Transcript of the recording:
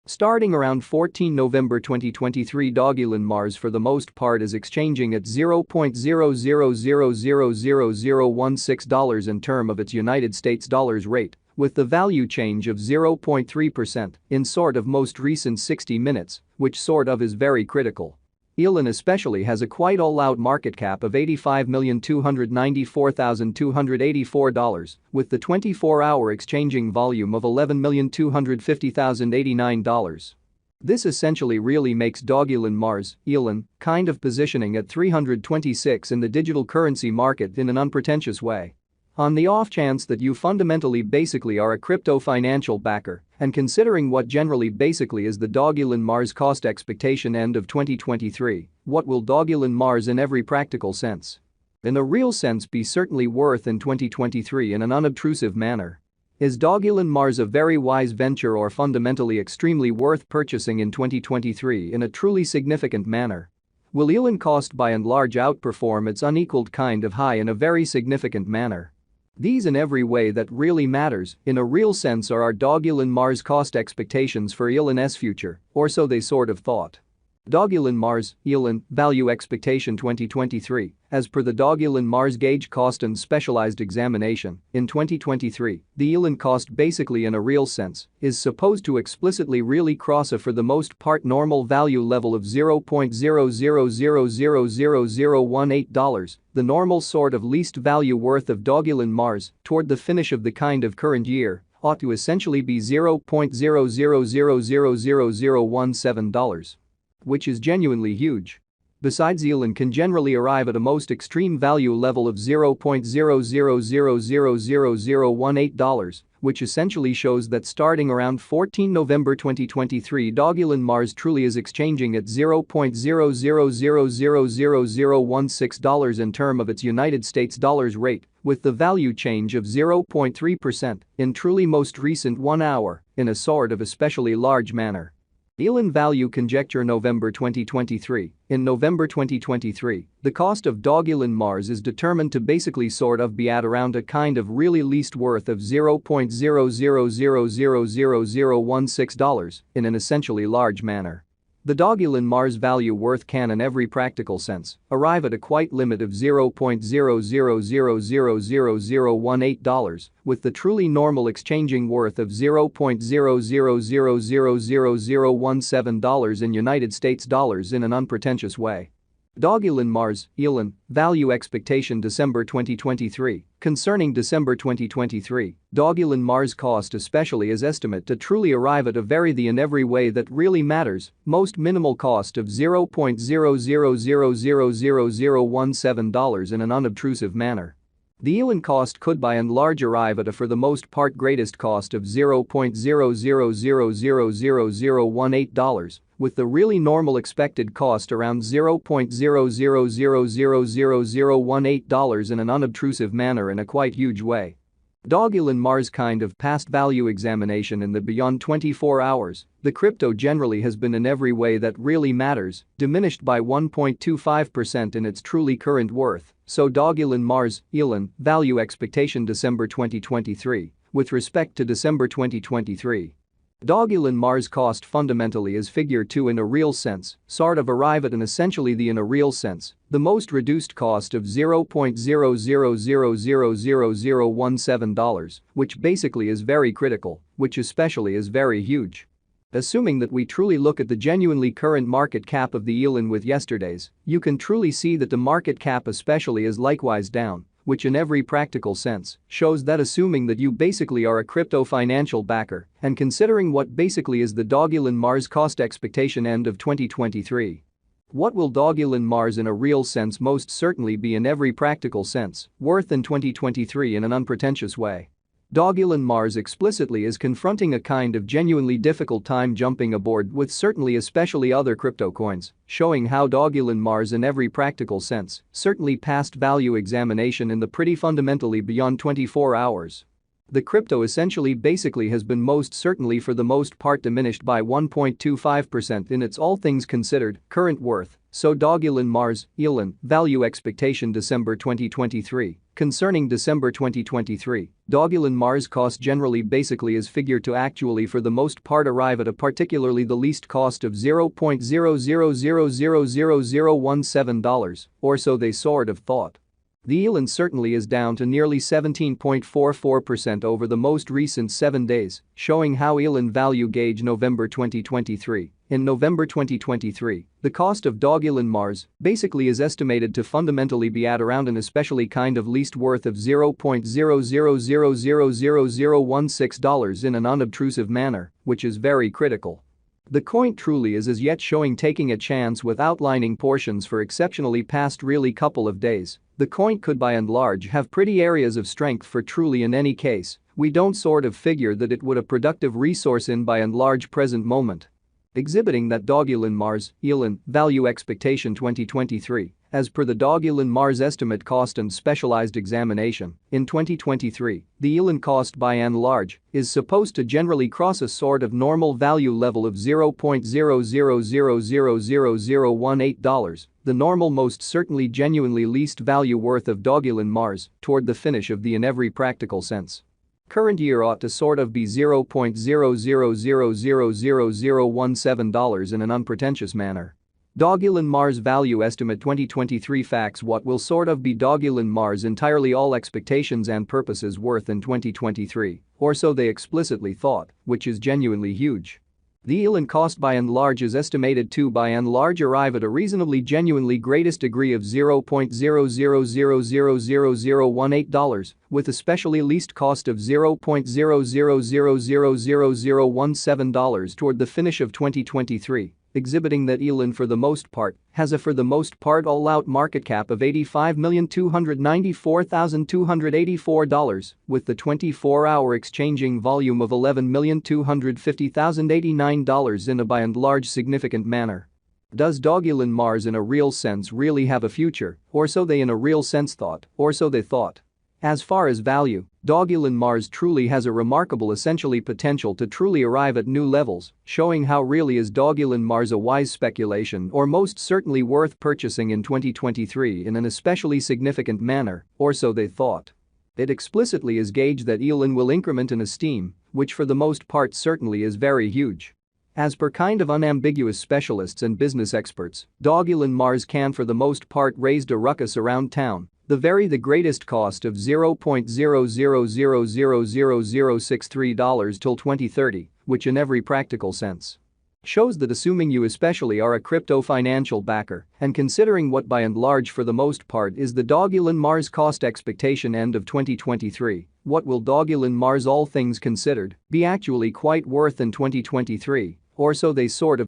Starting around 14 November 2023, Dogelon Mars for the most part is exchanging at $0.00000016 in term of its United States dollars rate, with the value change of 0.3% in sort of most recent 60 minutes, which sort of is very critical. Elon especially has a quite all-out market cap of $85,294,284, with the 24-hour exchanging volume of $11,250,089. This essentially really makes Dogelon Mars, Elon, kind of positioning at 326 in the digital currency market in an unpretentious way. On the off chance that you fundamentally basically are a crypto financial backer, and considering what generally basically is the Dogelon Mars cost expectation end of 2023, what will Dogelon Mars in every practical sense? In a real sense be certainly worth in 2023 in an unobtrusive manner? Is Dogelon Mars a very wise venture or fundamentally extremely worth purchasing in 2023 in a truly significant manner? Will Elon cost by and large outperform its unequaled kind of high in a very significant manner? These in every way that really matters, in a real sense, are our Dogelon Mars cost expectations for Elon's future, or so they sort of thought. Dogelon Mars, Elon, value expectation 2023, as per the Dogelon Mars gauge cost and specialized examination, in 2023, the Elon cost basically in a real sense, is supposed to explicitly really cross a for the most part normal value level of $0.00000018, the normal sort of least value worth of Dogelon Mars, toward the finish of the kind of current year, ought to essentially be $0.00000017. Which is genuinely huge. Besides, Elon can generally arrive at a most extreme value level of $0.00000018, which essentially shows that starting around 14 November 2023, Dogelon Mars truly is exchanging at $0.00000016 in term of its United States dollars rate, with the value change of 0.3% in truly most recent 1 hour, in a sort of especially large manner. Elon value conjecture November 2023. In November 2023, the cost of Dogelon Mars is determined to basically sort of be at around a kind of really least worth of $0.00000016 in an essentially large manner. The Dogelon Mars value worth can in every practical sense arrive at a quite limit of $0.00000018, with the truly normal exchanging worth of $0.00000017 in United States dollars in an unpretentious way. Dogelon Mars, Elon, value expectation December 2023. Concerning December 2023, Dogelon Mars cost especially is estimate to truly arrive at a very the in every way that really matters, most minimal cost of $0.00000017 in an unobtrusive manner. The Elon cost could by and large arrive at a for the most part greatest cost of $0.00000018, with the really normal expected cost around $0.00000018 in an unobtrusive manner in a quite huge way. Dogelon Mars kind of past value examination in the beyond 24 hours, the crypto generally has been in every way that really matters, diminished by 1.25% in its truly current worth, so Dogelon Mars, Elon, value expectation December 2023, with respect to December 2023. Dogelon Mars cost fundamentally is figure 2 in a real sense, sort of arrive at an essentially the in a real sense, the most reduced cost of $0.00000017, which basically is very critical, which especially is very huge. Assuming that we truly look at the genuinely current market cap of the Elon with yesterday's, you can truly see that the market cap especially is likewise down, which in every practical sense shows that assuming that you basically are a crypto financial backer and considering what basically is the Dogelon Mars cost expectation end of 2023. What will Dogelon Mars in a real sense most certainly be in every practical sense worth in 2023 in an unpretentious way? Dogelon Mars explicitly is confronting a kind of genuinely difficult time jumping aboard with certainly especially other crypto coins, showing how Dogelon Mars in every practical sense certainly passed value examination in the pretty fundamentally beyond 24 hours. The crypto essentially basically has been most certainly for the most part diminished by 1.25% in its all things considered current worth, so Dogelon Mars, Elon, value expectation December 2023. Concerning December 2023, Dogelon Mars cost generally basically is figured to actually for the most part arrive at a particularly the least cost of $0.00000017, or so they sort of thought. The elon certainly is down to nearly 17.44% over the most recent 7 days, showing how elon value gauge November 2023. In November 2023, the cost of Dogelon Mars basically is estimated to fundamentally be at around an especially kind of least worth of $0.00000016 in an unobtrusive manner, which is very critical. The coin truly is as yet showing taking a chance with outlining portions for exceptionally past really couple of days. The coin could by and large have pretty areas of strength for truly in any case, we don't sort of figure that it would a productive resource in by and large present moment. Exhibiting that Dogelon Mars, elon, value expectation 2023, as per the Dogelon Mars estimate cost and specialized examination, in 2023, the elon cost by and large is supposed to generally cross a sort of normal value level of $0.00000018, the normal most certainly genuinely least value worth of Dogelon Mars, toward the finish of the in every practical sense. Current year ought to sort of be $0.00000017 in an unpretentious manner. Dogelon Mars value estimate 2023 facts what will sort of be Dogelon Mars entirely all expectations and purposes worth in 2023, or so they explicitly thought, which is genuinely huge. The elon cost by and large is estimated to by and large arrive at a reasonably genuinely greatest degree of $0.00000018, with especially least cost of $0.00000017 toward the finish of 2023, exhibiting that elon for the most part has a for the most part all-out market cap of $85,294,284, with the 24-hour exchanging volume of $11,250,089 in a by and large significant manner. Does Dogelon Mars in a real sense really have a future, or so they in a real sense thought, or so they thought? As far as value, Dogelon Mars truly has a remarkable essentially potential to truly arrive at new levels, showing how really is Dogelon Mars a wise speculation or most certainly worth purchasing in 2023 in an especially significant manner, or so they thought. It explicitly is gauged that elon will increment in esteem, which for the most part certainly is very huge. As per kind of unambiguous specialists and business experts, Dogelon Mars can for the most part raised a ruckus around town. The greatest cost of $0.00000063 till 2030, which in every practical sense shows that assuming you especially are a crypto financial backer and considering what by and large for the most part is the Dogelon Mars cost expectation end of 2023, what will Dogelon Mars all things considered be actually quite worth in 2023, or so they sort of